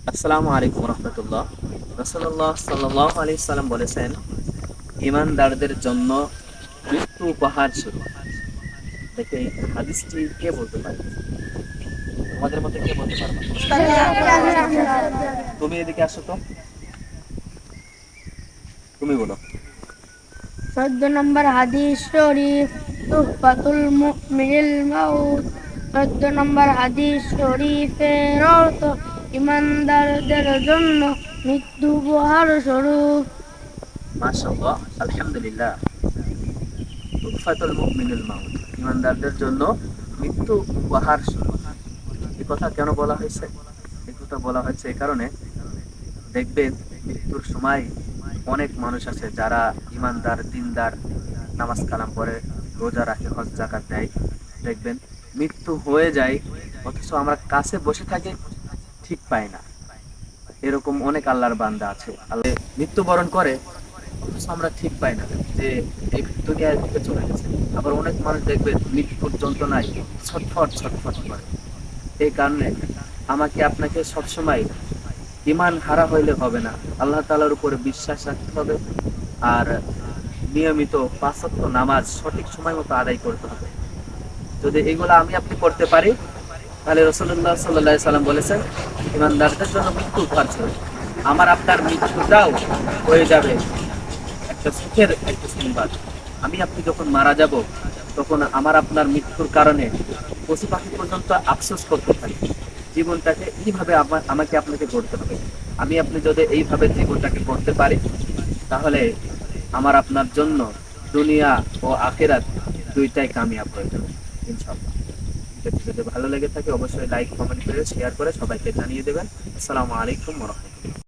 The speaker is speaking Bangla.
আসসালামু আলাইকুম রহমতুল্লাহ। রাসূলুল্লাহ সাল্লাল্লাহু আলাইহি সাল্লাম বলেছেন, ঈমানদারদের জন্য মৃত্যু উপহার স্বরূপ। দেখে এই হাদিসটি কে বলতে পারে? আমাদের মধ্যে কে বলতে পারবে? তুমি এদিকে আসো তো, তুমি বলো। 14 নম্বর হাদিস শরীফ তুহফাতুল মুমিনিল মাউত। 14 নম্বর হাদিস শরীফের অর্থ ইমানদারদের জন্য মৃত্যু উপহার স্বরূপ। মাশাআল্লাহ, আলহামদুলিল্লাহ। তুহফাতুল মুমিনুল মাউত, ঈমানদারদের জন্য মৃত্যু উপহার স্বরূপ। এই কথা কেন বলা হয়েছে? এই কথা বলা হয়েছে এই কারণে, দেখবেন মৃত্যুর সময় অনেক মানুষ আছে যারা ইমানদার, দিনদার, নামাজ কালাম পড়ে, রোজা রাখে, হজ জাকাত দেয়। দেখবেন মৃত্যু হয়ে যায়, অথচ আমরা কাছে বসে থাকি, ঠিক পাই না। এরকম অনেক আল্লাহর বান্দা আছে, আল্লাহ মৃত্যুবরণ করে, অথচ আমরা ঠিক পাই না যে এই দুনিয়া থেকে চলে গেছে। আবার অনেক মানুষ দেখবেন মৃত্যুর যন্ত্রণায় ছটফট ছটফট করে। এই কারণে আমাকে আপনাকে সবসময় ইমান হারা হইলে হবে না, আল্লাহ তাআলার উপরে বিশ্বাস রাখতে হবে। আর নিয়মিত 5 ওয়াক্ত নামাজ সঠিক সময় মতো আদায় করতে হবে। যদি এগুলো আমি আপনি করতে পারি, তাহলে রাসূলুল্লাহ সাল্লাল্লাহু আলাইহি সাল্লাম বলেছেন, ইমানদারদের জন্য মৃত্যু উপহার স্বরূপ। আমার আপনার মৃত্যুটাও হয়ে যাবে একটা সুখের একটা সংবাদ। আমি আপনি যখন মারা যাব, তখন আমার আপনার মৃত্যুর কারণে পশু পাখি পর্যন্ত আফসোস করতে পারি। জীবনটাকে এইভাবে আমাকে আপনাকে গড়তে হবে। আমি আপনি যদি এইভাবে জীবনটাকে গড়তে পারি, তাহলে আমার আপনার জন্য দুনিয়া ও আখিরাত দুইটাই কামিয়াব হয়ে যাবে ইনশাআল্লাহ। যদি ভালো লেগে থাকে অবশ্যই লাইক, কমেন্ট করে, শেয়ার করে সবাইকে জানিয়ে দেবেন। আসসালামু আলাইকুম ওয়া রাহমাতুল্লাহ।